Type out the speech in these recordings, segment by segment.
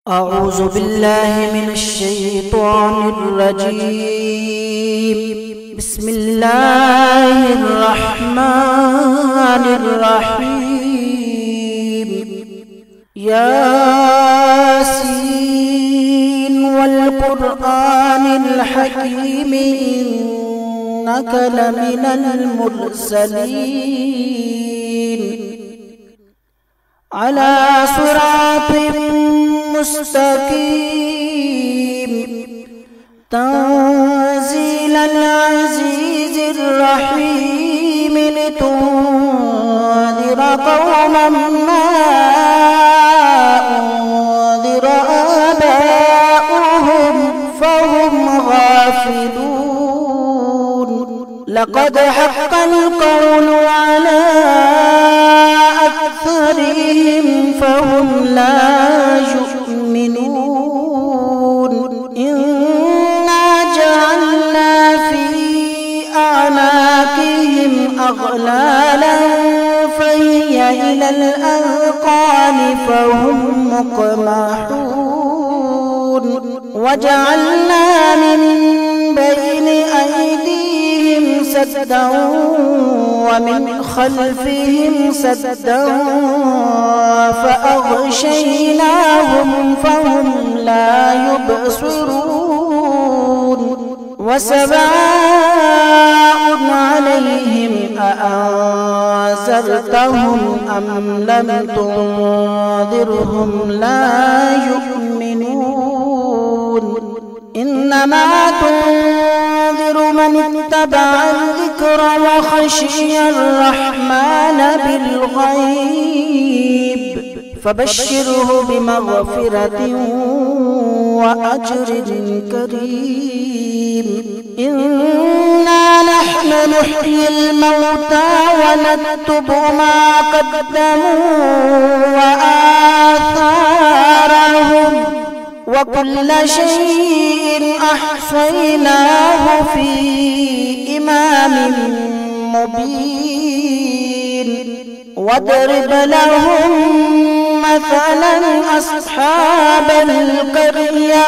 أعوذ بالله من الشيطان الرجيم. بسم الله الرحمن الرحيم. ياسين والقرآن الحكيم إنك لمن المرسلين على صراط مستقيم تنزيل العزيز الرحيم لتنذر قوما ما أنذر آباؤهم فهم غافلون. لقد حق القول على أكثرهم فهم لا يؤمنون. إنا جعلنا في أعناقهم أغلالا فهي إلى الأذقان فهم مقمحون. وجعلنا من بين أيديهم سدا ومن خلفهم سدا فأغشيناهم فهم لا يبصرون. وسواء عليهم أأنذرتهم أم لم تنذرهم لا يؤمنون. إنما تنذر من اتبع الذكر وخشي الرحمن بالغيب فبشره بمغفرة وأجر كريم. إنا نحن نحيي الموتى ونكتب ما قدموا وآثارهم وكل شيء أحصيناه في إمام مبين. واضرب لهم مثلا أصحاب القرية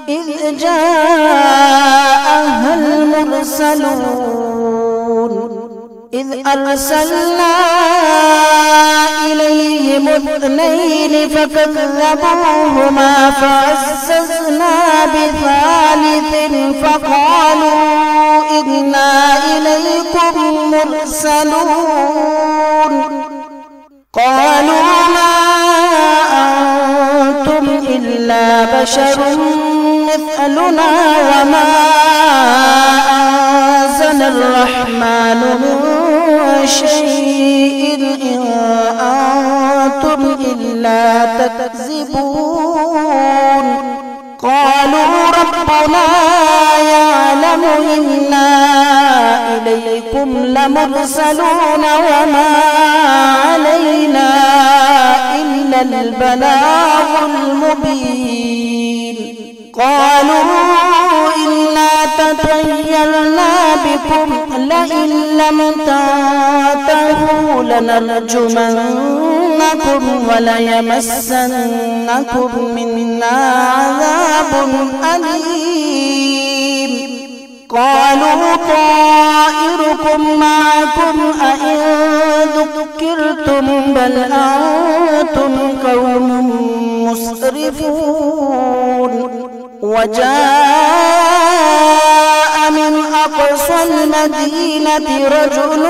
إذ جاءها المرسلون إذ أرسلنا إليهم اثنين فكذبوهما فعززنا بثالث فقالوا إنا إليكم مرسلون. قالوا ما أنتم إلا بشر مثلنا وما أنزل الرحمن من شيء إن أنتم إلا تكذبون. قالوا ربنا يعلم إنا إليكم لمرسلون وما علينا إلا البلاغ المبين. قالوا إنا تطيرنا بكم لئن لم تنتهوا لنرجمنكم وليمسنكم منا عذاب أليم. قالوا طائركم معكم أئن ذكرتم بل أنتم قوم مسرفون. وجاء من أقصى المدينة رجل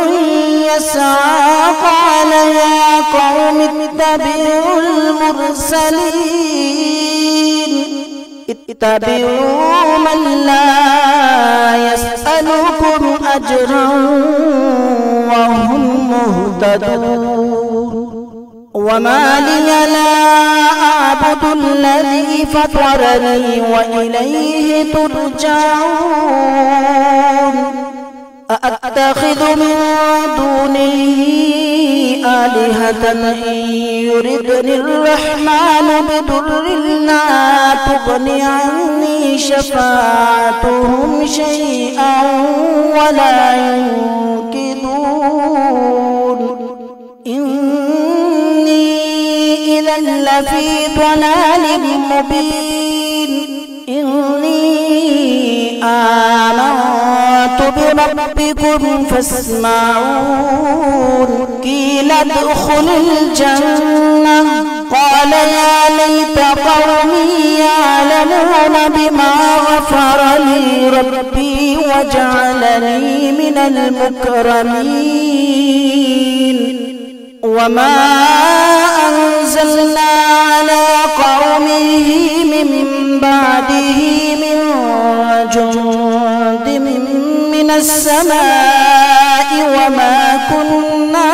يسعى قال يا قوم اتبعوا المرسلين اتبعوا من لا يسألكم أجرا وهم مهتدون. وما لي لا أعبد الذي فطرني وإليه ترجعون. أأتخذ من دونه آلهة إن يردني الرحمن بضر لا تغن عني شفاعتهم شيئا ولا ينقذون. إني إذا لفي ضلال مبين إني آمنت بربكم فاسمعون قيل ادخل الجنة قال يا ليت قومي يعلمون بما غفر لي ربي وجعلني من المكرمين وما أنزلنا على قومه من بعده من جند من السماء وما كنا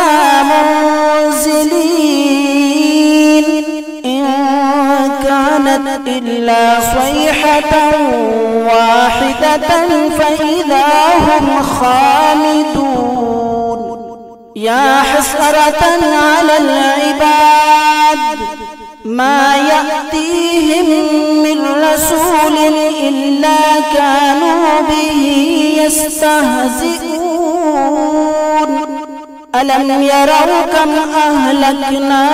منزلين إن كانت إلا صيحة واحدة فإذا هم خامدون يا حسرة على العباد ما يأتيهم من رسول إلا كانوا به يستهزئون ألم يروا كم أهلكنا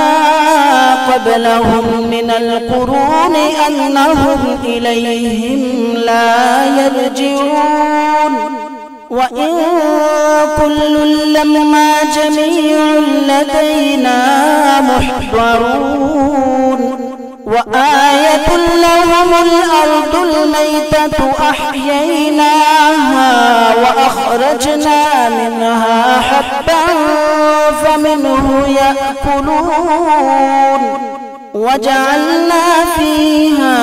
قبلهم من القرون أنهم إليهم لا يرجعون وإن كل لما جميع لدينا محضرون وآية لهم الأرض الميتة أحييناها وأخرجنا منها حبا فمنه يأكلون وجعلنا فيها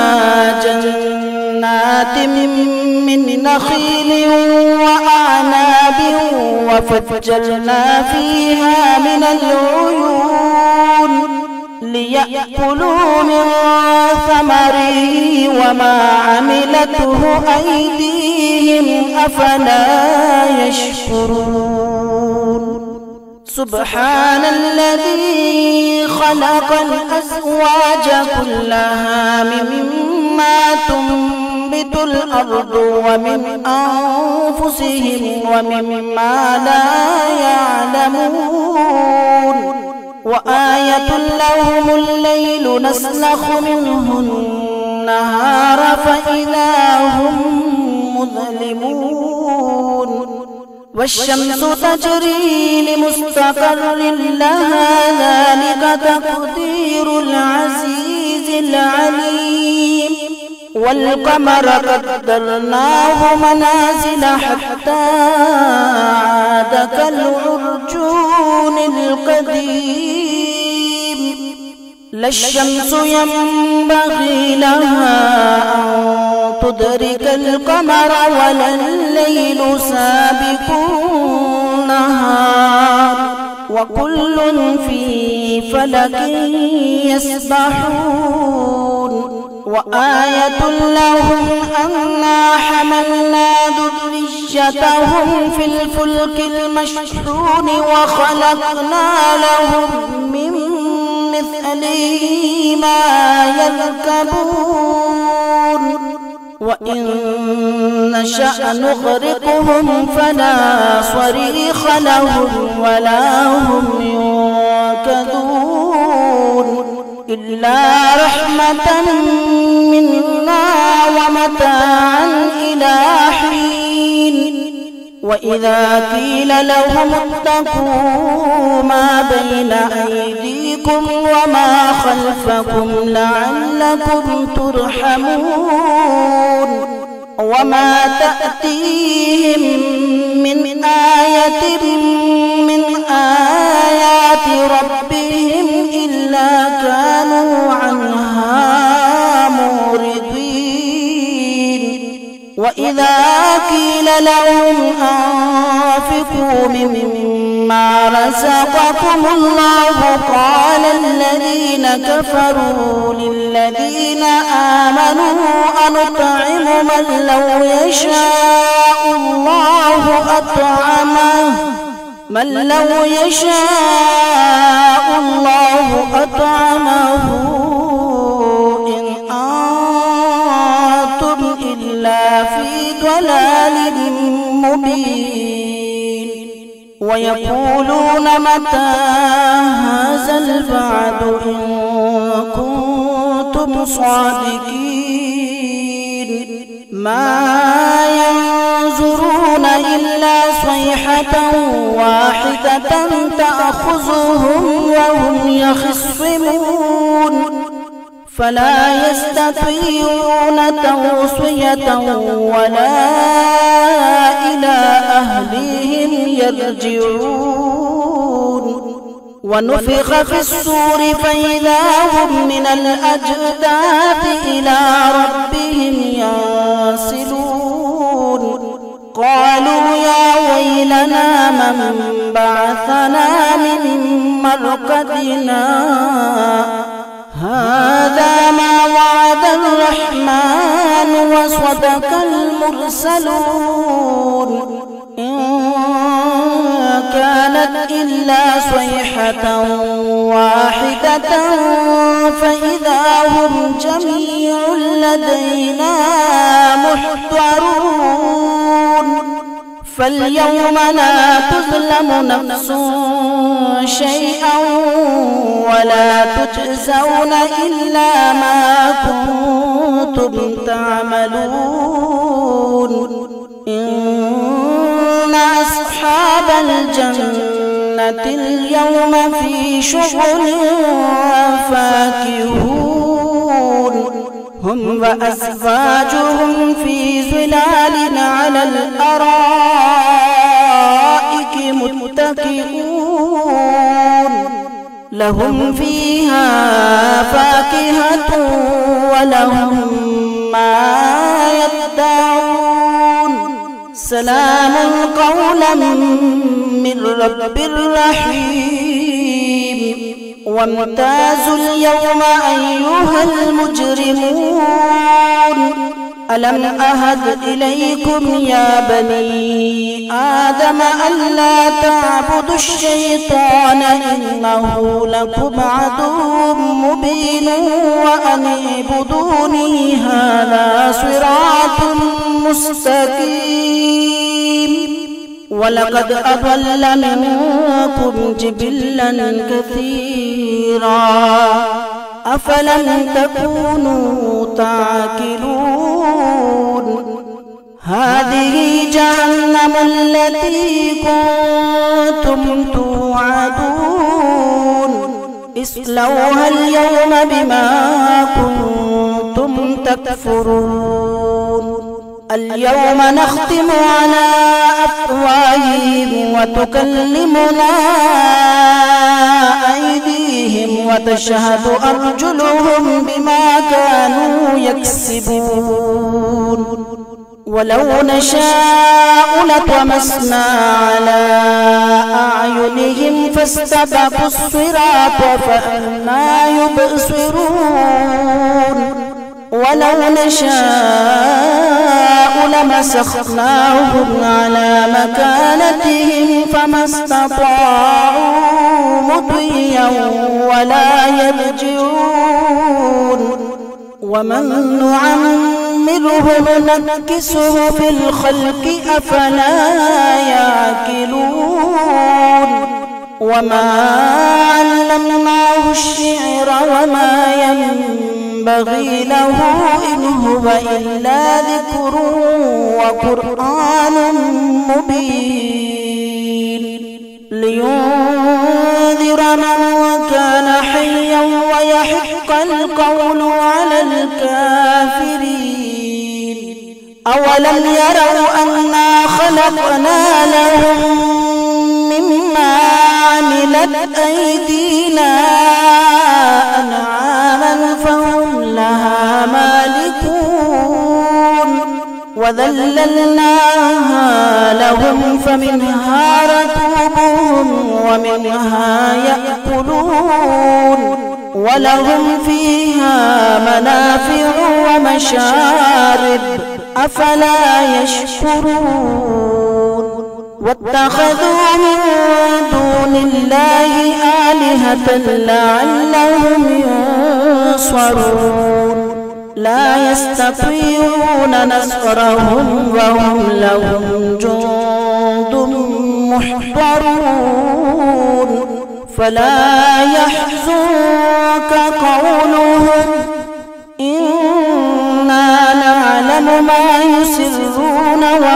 جنات من نخيل وأعناب وفجرنا فيها من العيون ليأكلوا من ثمره وما عملته أيديهم أفلا يشكرون سبحان الذي خلق الأزواج كلها مما تنبت الأرض ومن أنفسهم ومما لا يعلمون وآية لهم الليل نسلخ منه النهار فإذا هم مظلمون والشمس تجري لمستقر لها ذلك تقدير العزيز العليم والقمر قدرناه منازل حتى عاد كالعرجون القديم لا الشمس ينبغي لها أن تدرك القمر ولا الليل سابق النهار وكل في فلك يسبحون وآية لهم أنا حملنا ذريتهم في الفلك المشحون وخلقنا لهم من مثله ما يركبون وإن نشأ نغرقهم فلا صريخ لهم ولا هم ينقذون إلا رحمة منا ومتاعا إلى حين وإذا قيل لهم اتقوا ما بين أيديكم وما خلفكم لعلكم ترحمون وما تأتيهم من آية من آيات ربهم إلا كانوا عنها معرضين وإذا قيل لهم أنفقوا مما رزقكم الله قال الذين كفروا للذين آمنوا أنطعم من لو يشاء الله أطعمه إن أنتم إلا في ضلال مبين ويقولون متى هذا الوعد إن كنتم كنتم صادقين ما ينظرون إلا صيحة واحدة تأخذهم وهم يخصمون فلا يستطيعون توصية ولا إلى أهلهم يرجعون ونفخ في الصور فإذا هم من الأجداث إلى ربهم ينسلون قالوا يا ويلنا من بعثنا من مرقدنا هذا ما وعد الرحمن وصدق المرسلون إن كانت إلا صيحة واحدة فإذا هم جميع لدينا محضرون فاليوم لا تظلم نفس شيئا ولا تجزون إلا ما كنتم تعملون إن أصحاب الجنة اليوم في شغل فاكهون هم وأزواجهم في ظلال على الأرائك متكئون لهم فيها فاكهة ولهم ما يدعون سلام قولا من رب رحيم وامتازوا اليوم أيها المجرمون ألم أهد إليكم يا بني آدم ألا تعبدوا الشيطان إنه لكم عدو مبين وأن اعبدوني هذا صراط مستقيم ولقد أضل منكم جبلا كثيرا أفلم تكونوا تعقلون هذه جهنم التي كنتم توعدون اصلوها اليوم بما كنتم تكفرون اليوم نختم على أفواههم وتكلمنا أيديهم وتشهد أرجلهم بما كانوا يكسبون ولو نشاء لطمسنا على أعينهم فاستبقوا الصراط فأنى يبصرون ولو نشاء لمسخناهم على مكانتهم فما استطاعوا مضيا ولا يرجعون ومن نعمره ننكسه في الخلق أفلا يعقلون وما علمناه الشعر وما ينبغي له إن هو إلا ذكر وقرآن مبين لينذر من كان حيا ويحق القول على الكافرين أولم يروا أنا خلقنا لهم مما عملت أيدينا أنعاما فهم لها مالكون وذللناها لهم فمنها ركوبهم ومنها يأكلون ولهم فيها منافع ومشارب أفلا يشكرون واتخذوا من دون الله آلهة لعلهم ينصرون لا يستطيعون نصرهم وهم لهم جند محضرون فلا يحزنك قولهم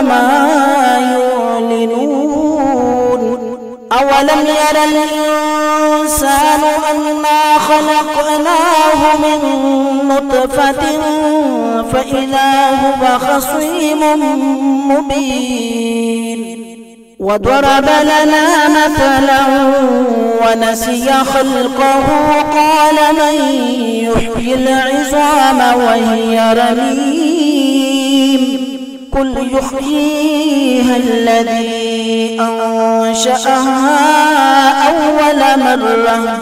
ما يعلنون أولم ير الإنسان أنا خلقناه من نطفة فإذا هو خصيم مبين وضرب لنا مثلا ونسي خلقه قال من يحيي العظام وهي رميم قل يحييها الذي أنشأها أول مرة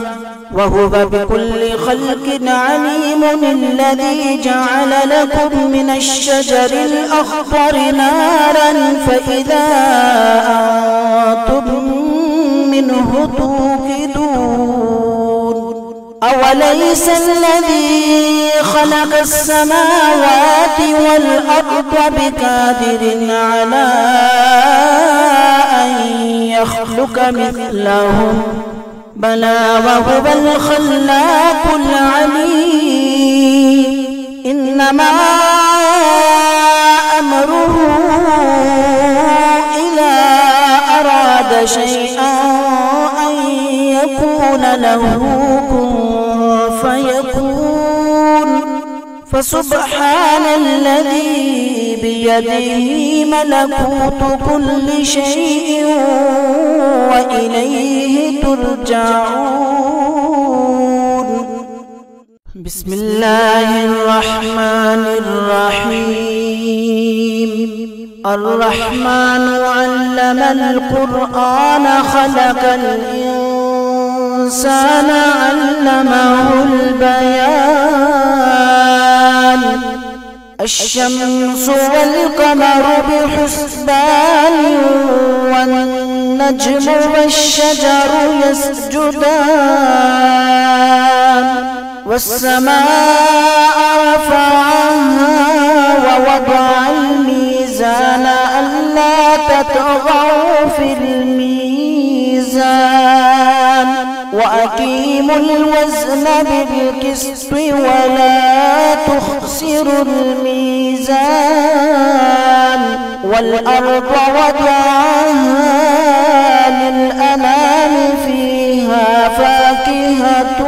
وهو بكل خلق عليم الذي جعل لكم من الشجر الأخضر نارا فإذا أنتم منه توقدون أوليس الذي خلق السماوات والأرض بقادر على أن يخلق مثلهم بلى وهو الخلاق العليم إنما أمره إذا أراد شيئا أن يكون له كن فيكون فسبحان الذي بيده ملكوت كل شيء وإليه ترجعون بسم الله الرحمن الرحيم الرحمن علم القرآن خلق الإنسان علمه البيان الشمس والقمر بحسبان والنجم والشجر يسجدان والسماء رفعها ووضع الميزان ألا تطغوا في الميزان وأقيموا الوزن بالقسط ولا تخسروا الميزان والأرض وضعها للأنام فيها فاكهة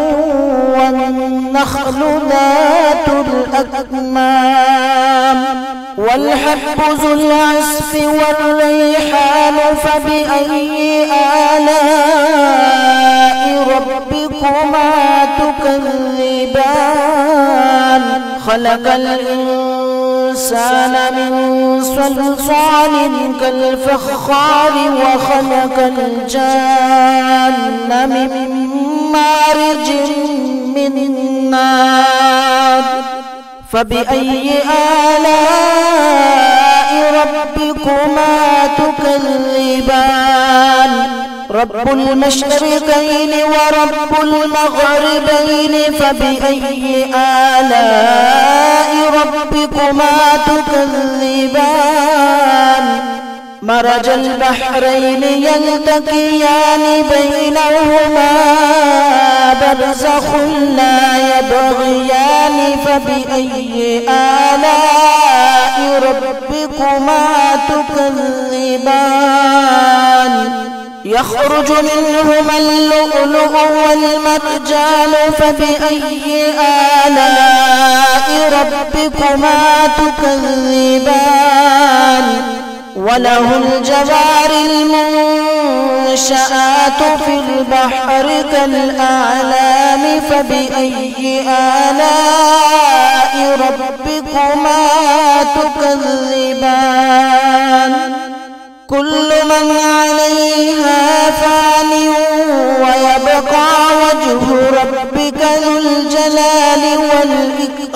والنخل ذات الأكمام والحب ذو العصف والريحان فبأي آلاء ربكما تكذبان خلق الإنسان من صلصال كالفخار وخلق الجان من مارج من نار فبأي آلاء ربكما تكذبان رب المشرقين ورب المغربين فبأي آلاء ربكما تكذبان مرج البحرين يلتقيان بينهما برزخ لا يبغيان فبأي آلاء ربكما تكذبان يخرج منهما اللؤلؤ والمرجان فبأي آلاء ربكما تكذبان وله الجوار المنشآت في البحر كالأعلام فبأي آلاء ربكما تكذبان كل من عليها فان ويبقى وجه ربك ذو الجلال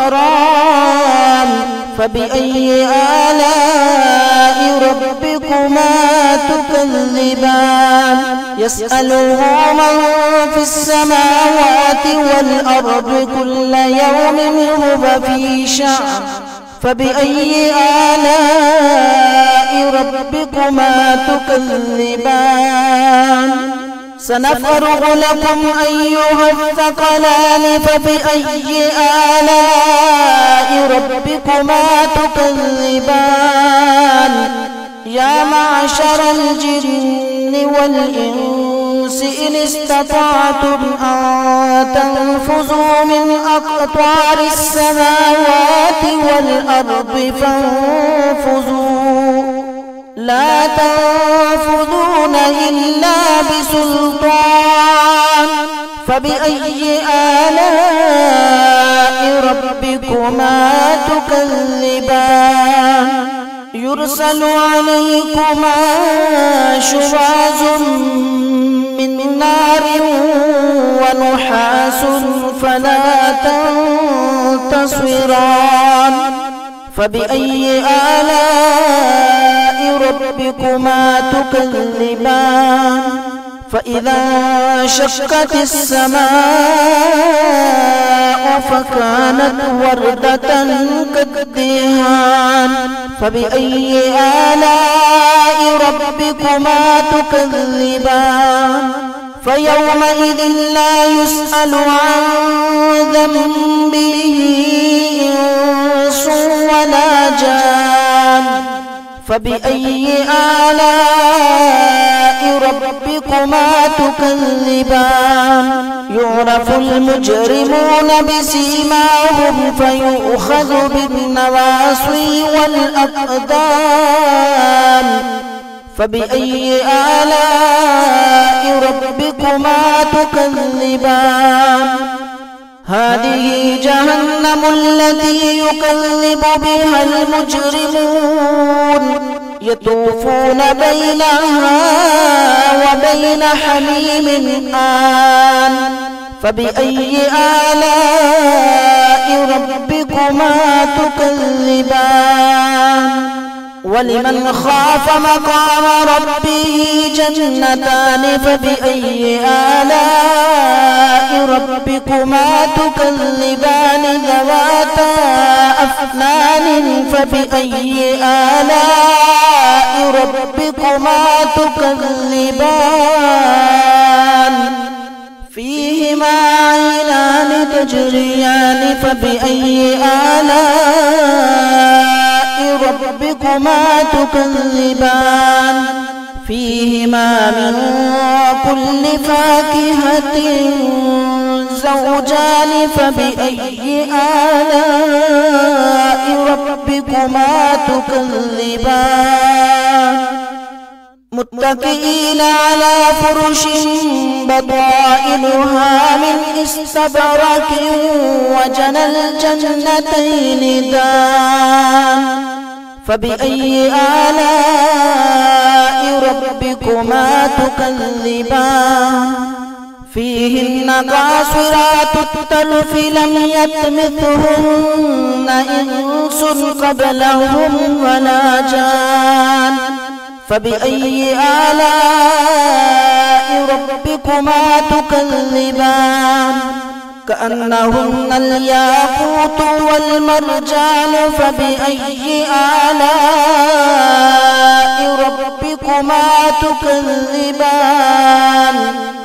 والإكرام فبأي آلاء ربكما تكذبان يسأله من في السماوات والأرض كل يوم هو في شأن فبأي آلاء ربكما تكذبان سنفرغ لكم أيها الثقلان فبأي آلاء ربكما تكذبان يا معشر الجن والإنس إن استطعتم أن تنفذوا من أقطار السماوات والأرض فانفذوا لا تنفذون إلا بسلطان فبأي آلاء ربكما تكذبان يرسل عليكما شواظ من نار ونحاس فلا تنتصران فبأي آلاء ربكما تكذبان فإذا انشقت السماء فكانت وردة كالدهان فبأي آلاء ربكما تكذبان فيومئذ لا يسأل عن ذنبه إنس ولا جان فبأي آلاء ربكما تكذبان يعرف المجرمون بسيماهم فيؤخذ بالنواصي والأقدام فبأي آلاء ربكما تكذبان هذه جهنم التي يكذب بها المجرمون يطوفون بينها وبين حميم آن فبأي آلاء ربكما تكذبان ولمن خاف مقام ربه جنتان فبأي آلاء ربكما تكذبان ذواتا أفنان فبأي آلاء ربكما تكذبان فيهما عينان تجريان فبأي آلاء ربكما تكذبان فيهما من كل فاكهة زوجان فبأي آلاء ربكما تكذبان متكئين على فرش بطائنها من استبرق وجنى الجنتين دان فبأي آلاء ربكما تكذبان فيهن قاصرات الطرف لم يطمثهن إنس قبلهم ولا جان فبأي آلاء ربكما تكذبان كأنهن الياقوت والمرجان فبأي آلاء ربكما تكذبان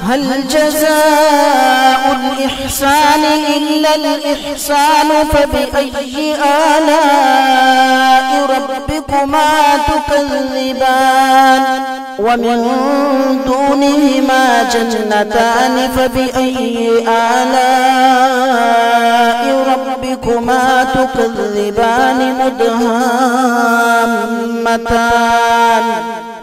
هل جزاء الإحسان إلا الإحسان فبأي آلاء ربكما تكذبان ومن دونهما جنتان فبأي آلاء ربكما تكذبان مدهامتان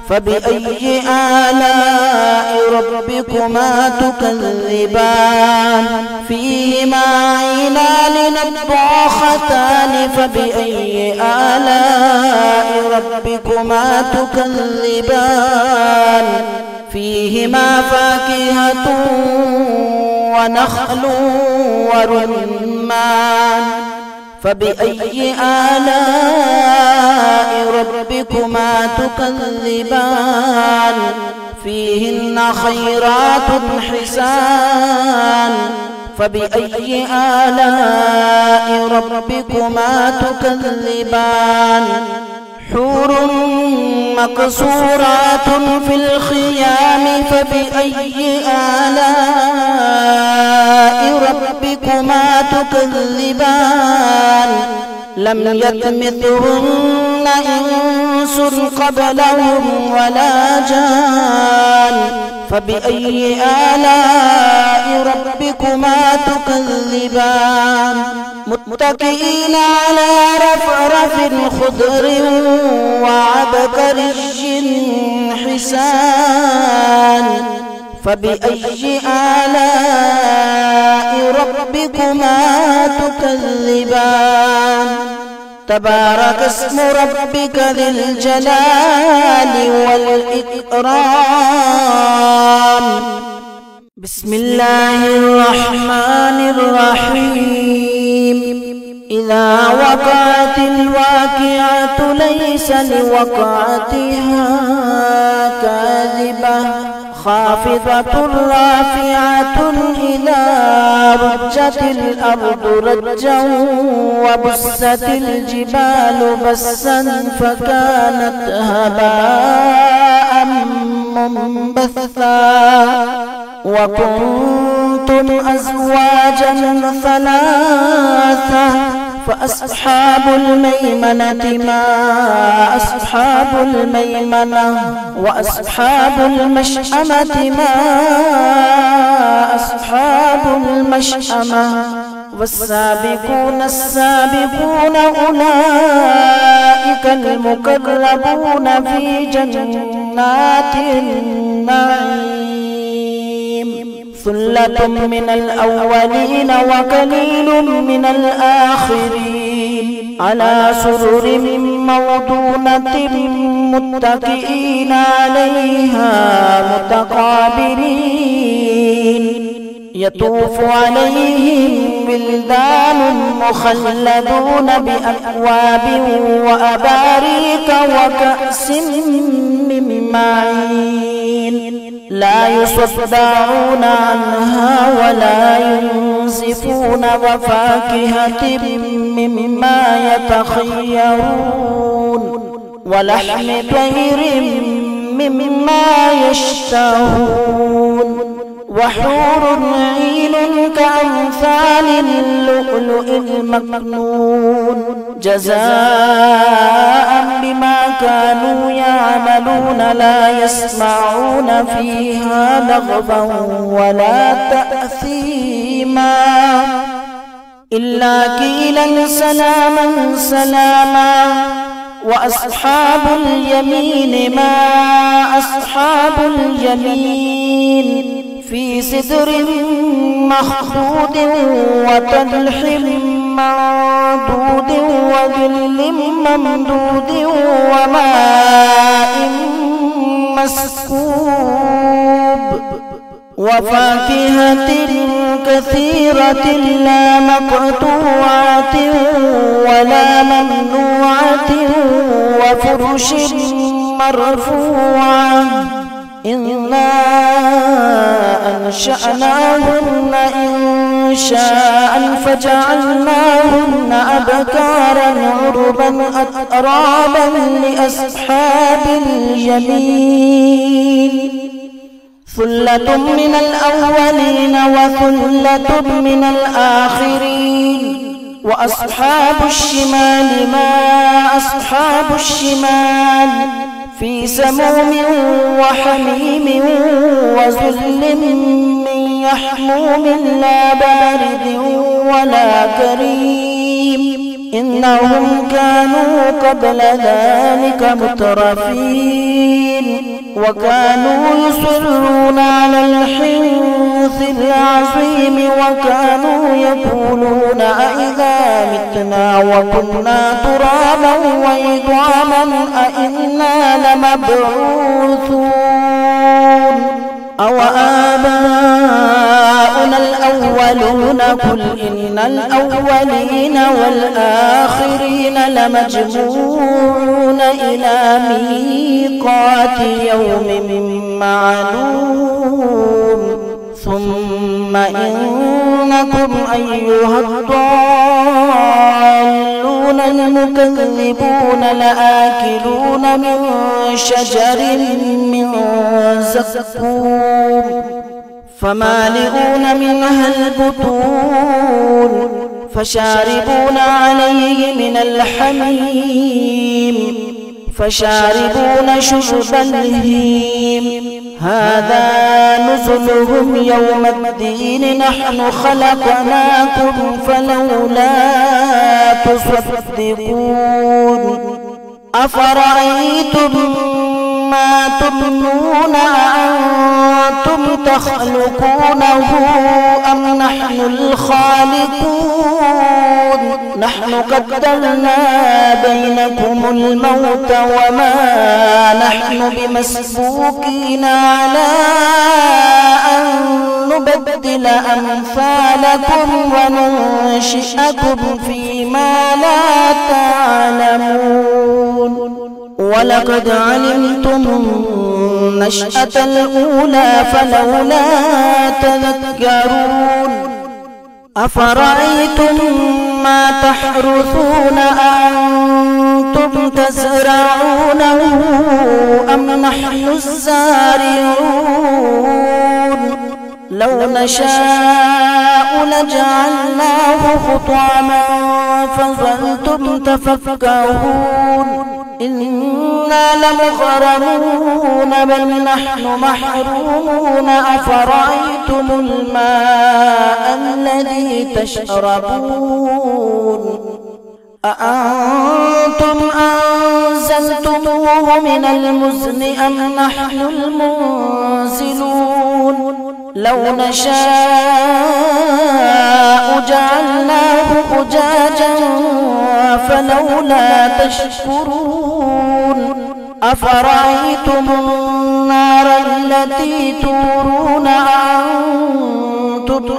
فبأي آلاء ربكما تكذبان فيهما عينان نضاختان فبأي آلاء ربكما تكذبان فيهما فاكهة ونخل ورمان فبأي آلاء ربكما تكذبان فيهن خيرات حسان فبأي آلاء ربكما تكذبان حور مقصورات في الخيام فبأي آلاء ربكما تكذبان لم يطمثهن إنس قبلهم ولا جان فبأي آلاء ربكما تكذبان متكئين على رفرف خضر وعبقري حسان فبأي آلاء ربكما تكذبان تبارك اسم ربك ذي الجلال والإكرام بسم الله الرحمن الرحيم إذا وقعت الواقعة ليس لوقعتها كاذبة خافضة رافعة إذا رجت الأرض رجا وبست الجبال بسا فكانت هباء منبثا وكنتم أزواجا ثلاثة فأصحاب الميمنة ما أصحاب الميمنة وأصحاب المشأمة ما أصحاب المشأمة والسابقون السابقون أولئك المقربون في جنات النعيم ثلة من الأولين وقليل من الآخرين على سرر موضونة متكئين عليها متقابلين يطوف عليهم ولدان مخلدون بأكواب وأباريك وكأس من معين لا يصدعون عنها ولا ينزفون وفاكهة مما يتخيرون ولحم طير مما يشتهون وحور عين كأمثال اللؤلؤ المكنون جزاء بما كانوا يعملون لا يسمعون فيها لغوا ولا تأثيما إلا قيلا سلاما سلاما وأصحاب اليمين ما أصحاب اليمين في سدر مخضود وطلح منضود وظل ممدود وماء مسكوب وفاكهة كثيرة لا مقطوعة ولا ممنوعة وفرش مرفوعة إنا أنشأناهن إنشاء فجعلناهن أبكارا عربا أترابا لأصحاب اليمين ثلة من الأولين وثلة من الآخرين وأصحاب الشمال ما أصحاب الشمال في سموم وحميم وظل من يحموم لا بارد ولا كريم إنهم كانوا قبل ذلك مترفين وكانوا يصرون على الحنث العظيم وكانوا يقولون أئذا متنا وكنا ترابا وعظاما أئنا لمبعوثون أو آباؤنا الأولون قل إن الأولين والآخرين لمجموعون إلى ميقات يوم معلوم ثم إنكم أيها الضالون المكذبون لآكلون من شجر من زقوم فمالئون منها البطون فشاربون عليه من الحميم فشاربون شرب الهيم هذا نزلهم يوم الدين نحن خلقناكم فلولا تصدقون أفرأيتم ما تمنون أأنتم تخلقونه أم نحن الخالقون نحن قدرنا بينكم الموت وما نحن بمسبوقين على أن نبدل أمثالكم وننشئكم فيما لا تعلمون ولقد علمتم النشأة الأولى فلولا تذكرون أفرأيتم ما تحرثون أأنتم تزرعونه أم نحن الزارعون لو نشاء لجعلناه حطاما فظلتم تفكهون إنا لمغرمون بل نحن محرومون أفرأيتم الماء الذي تشربون أأنتم أنزلتموه من المزن أم نحن المنزلون لو نشاء جعلناه أجاجا فلولا تشكرون أفرأيتم النار التي تورون أأنتم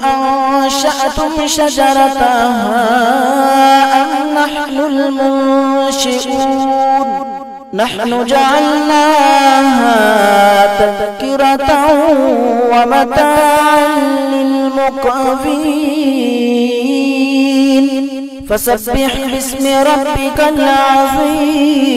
أنشأتم شجرتها أم نحن المنشئون نحن جعلناها تذكرة ومتاعا للمقوين فسبح باسم ربك العظيم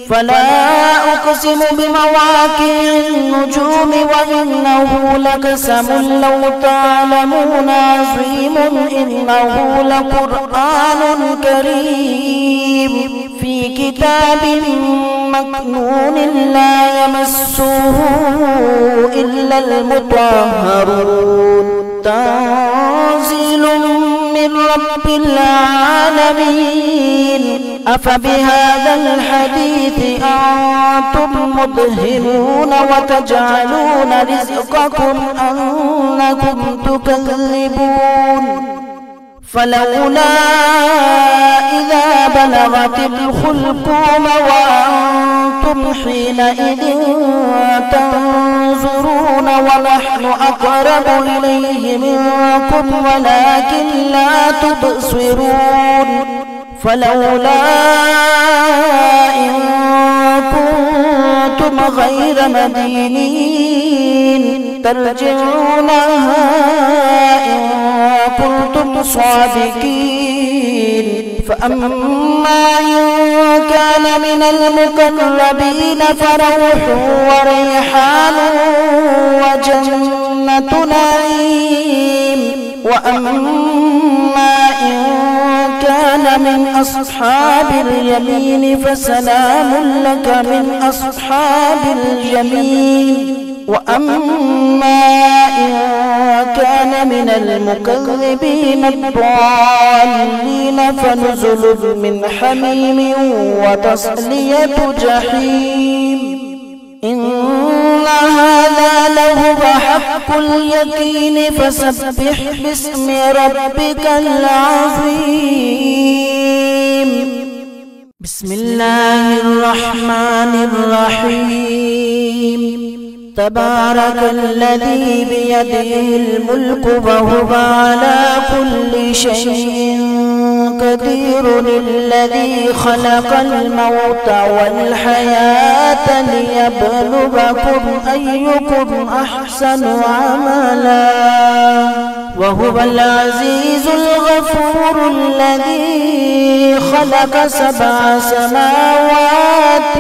فلا أقسم بمواقع النجوم وإنه لقسم لو تعلمون عظيم إنه لقرآن كريم في كتاب مكنون لا يمسه إلا المطهرون تنزيل من رب العالمين أفبهذا الحديث أنتم مدهنون وتجعلون رزقكم أنكم تكذبون فلولا إذا بلغت الحلقوم وأنتم حينئذ تنظرون ونحن أقرب إليه منكم ولكن لا تبصرون فلولا إن كنتم غير مدينين ترجعونها إن كنتم صادقين فأما إن كان من المقربين فروح وريحان وجنة نعيم وأما إن كان من أصحاب اليمين فسلام لك من أصحاب اليمين وأما إن كان من المكذبين الضالين فنزل من حميم وتصلية جحيم إن هذا لهو حق اليقين فسبح باسم ربك العظيم بسم الله الرحمن الرحيم تبارك الذي بيده الملك وهو على كل شيء قدير الذي خلق الموت والحياة ليبلوكم أيكم أحسن عملا وهو العزيز الغفور الذي خلق 7 سماوات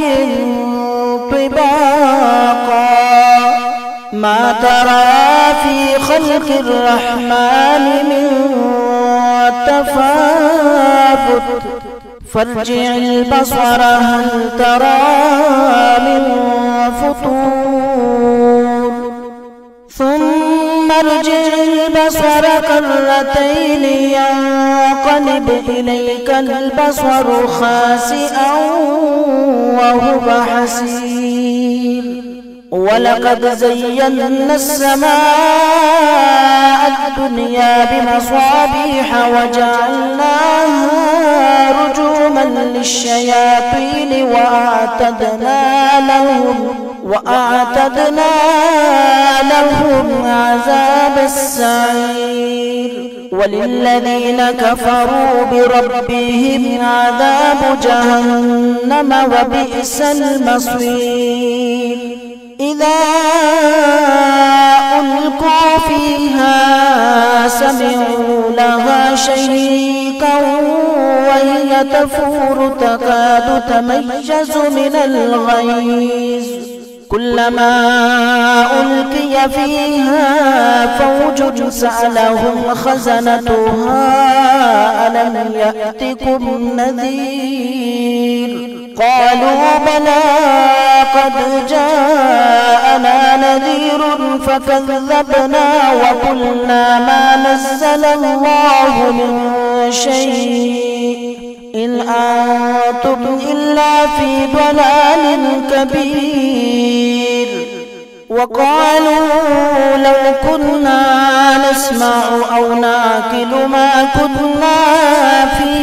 طباقا ما ترى في خلق الرحمن من والتفاوت فارجع البصر هل ترى من فطور ثم ارجع البصر كرتين ينقلب إليك البصر خاسئا وهو حسير ولقد زينا السماء الدنيا بمصابيح وجعلناها رجوما للشياطين وأعتدنا لهم عذاب السعير وللذين كفروا بربهم عذاب جهنم وبئس المصير إذا ألقوا فيها سمعوا لها شهيقا وهي تفور تكاد تميز من الغيظ كلما ألقي فيها فوج سألهم خزنتها ألم يأتكم نذير قالوا بلى قد جاءنا نذير فكذبنا وقلنا ما نزل الله من شيء إن أنتم إلا في ضلال كبير وقالوا لو كنا نسمع أو نعقل ما كنا في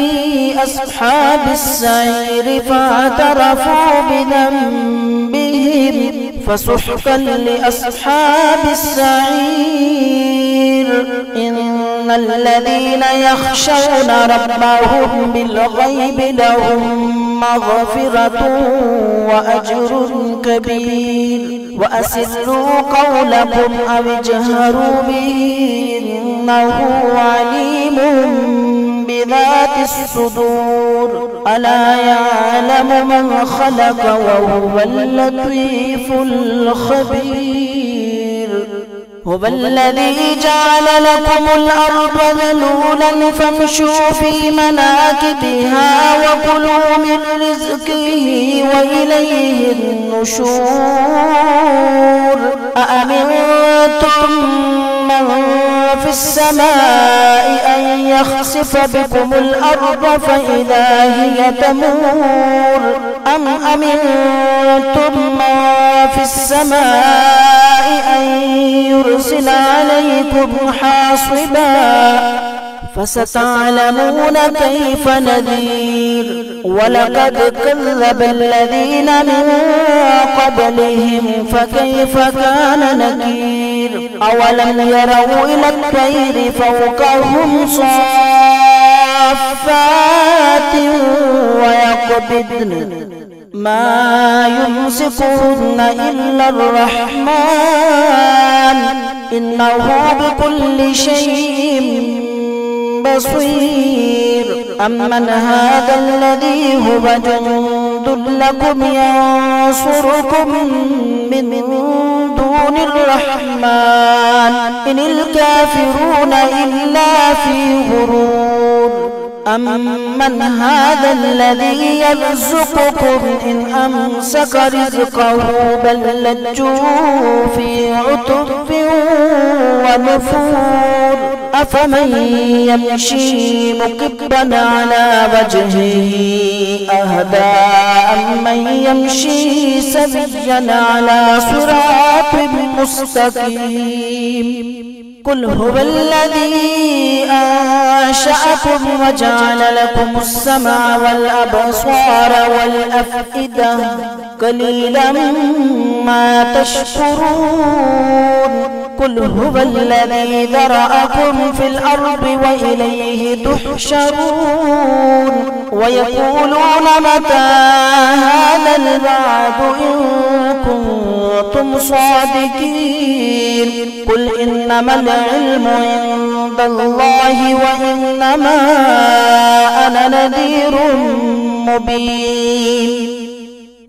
أصحاب السعير فاعترفوا بذنبهم فسحقا لأصحاب السعير إن الذين يخشون ربهم بالغيب لهم مغفرة وأجر كبير وأسروا قولكم أو اجهروا به إنه عليم بذات الصدور ألا يعلم من خلق وهو اللطيف الخبير هو الذي جعل لكم الأرض ذلولا فامشوا في مناكبها وكلوا من رزقه وإليه النشور أأمنتم من في السماء أن يخسف بكم الأرض فإذا هي تمور أم أمنتم من في السماء أن يرسل عليكم حاصبا فستعلمون كيف نذير ولقد كذب الذين من قبلهم فكيف كان نكير أولم يروا إلى الطير فوقهم صافات ويقبضن ما يمسكهن إلا الرحمن إنه بكل شيء بصير أمن هذا الذي هو جند لكم ينصركم من دون الرحمن إن الكافرون إلا في غرور أمن هذا الذي يرزقكم إن أمسك رزقه بل لجوا في عتب ونفور أفمن يمشي مكبا على وجهه أهدى أمن يمشي سويا على صراط مستقيم قل هو الذي أنشأكم وجعل لكم السمع والأبصار والأفئدة قليلا ما تشكرون قل هو الذي ذرأكم في الأرض وإليه تحشرون ويقولون متى هذا الوعد إن كنتم صادقين قل إنما العلم عند الله وإنما أنا نذير مبين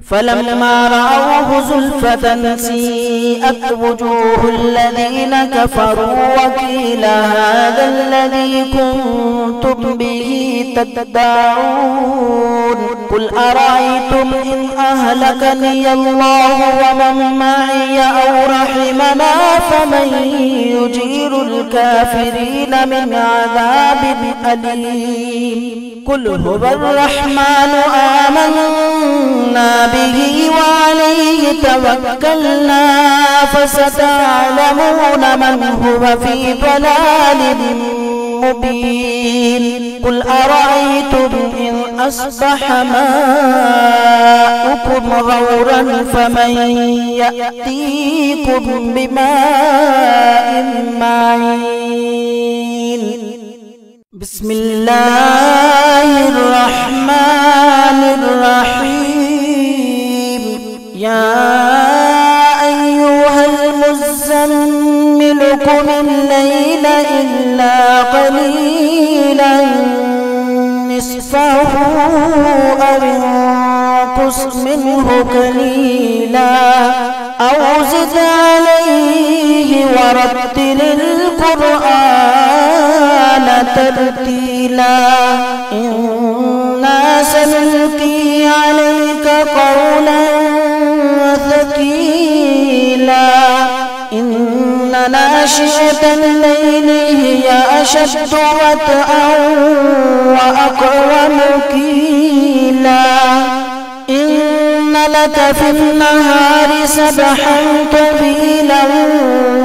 فلما رأوه زلفة سيئت وجوه الذين كفروا وقيل هذا الذي كنتم به تدعون قل أرأيتم إن أهلكني الله ومن معي أو رحمنا فمن يجير الكافرين من عذاب أليم قل هو الرحمن آمنا به وعليه توكلنا فستعلمون من هو في ضلال مبين قل أرأيتم إن أصبح ماؤكم غورا فمن يأتيكم بماء معين بسم الله الرحمن الرحيم يا أيها المزمل قم الليل إلا قليلا نصفه أو انقص منه قليلا أو زد عليه ورتل القرآن ترتيلا إنا سنلقي عليك قولا ثقيلا إن ناشئة الليل هي أشد وطئا وأقوم قيلا إن لك في النهار سبحا طويلا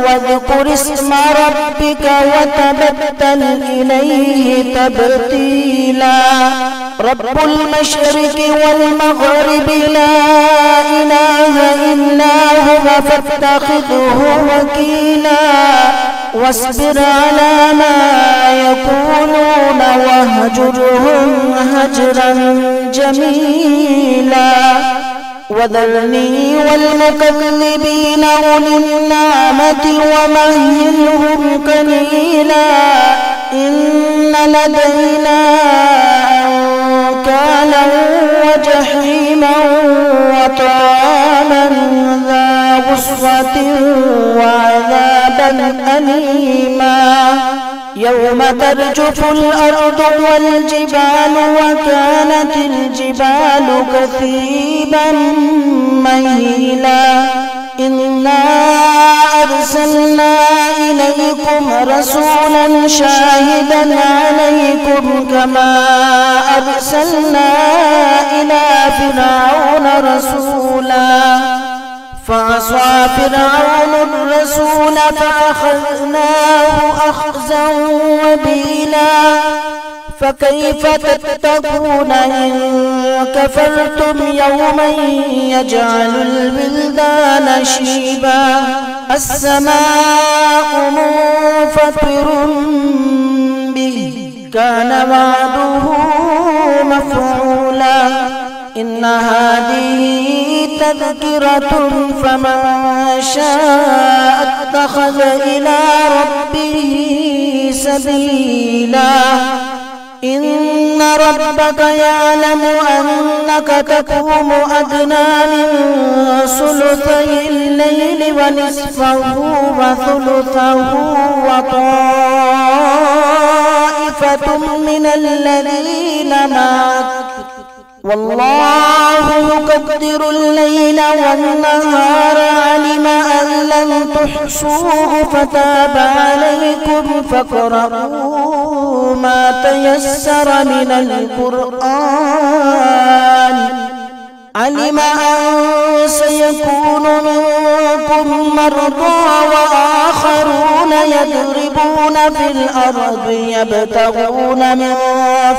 واذكر اسم ربك وتبتل إليه تبتيلا رب المشرق والمغرب لا إله إلا هو فاتخذه وكيلا واصبر على ما يقولون واهجرهم هجرا جميلا وذرني والمكذبين أولي النعمة ومهلهم قليلا إن لدينا أنكالا وجحيما وطعاما ذا غصة وعذابا أليما يوم ترجف الأرض والجبال وكانت الجبال كثيبا مهيلا إنا أرسلنا إليكم رسولا شاهدا عليكم كما أرسلنا إلى فرعون رسولا فعصى فرعون الرسول فأخذناه أخذا وبيلا فكيف تتقون إن كفرتم يوما يجعل البلدان شيبا السماء منفطر به كان وعده مفعولا إن هذه تذكرة فمن شاء اتخذ إلى ربه سبيلا إن ربك يعلم أنك تقوم أدنى من ثلثي الليل ونصفه وثلثه وطائفة من الذين معك والله يقدر الليل والنهار علم أن لن تحصوه فتاب عليكم فاقرؤوا ما تيسر من القرآن علم أن سيكون منكم مرضى وآخرون يضربون في الأرض يبتغون من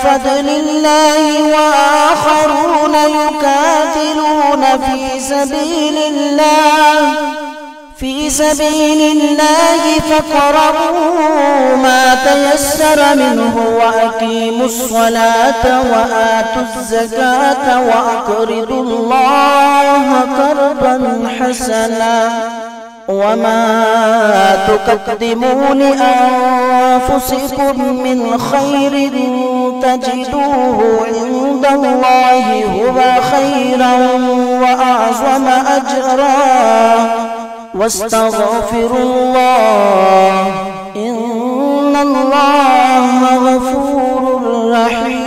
فضل الله وآخرون يقاتلون في سبيل الله فاقرؤوا ما تيسر منه وأقيموا الصلاة وآتوا الزكاة وأقرضوا الله قرضا حسنا وما تقدموا لأنفسكم من خير تجدوه عند الله هو خيرا وأعظم أجرا واستغفروا الله إن الله غفور رحيم.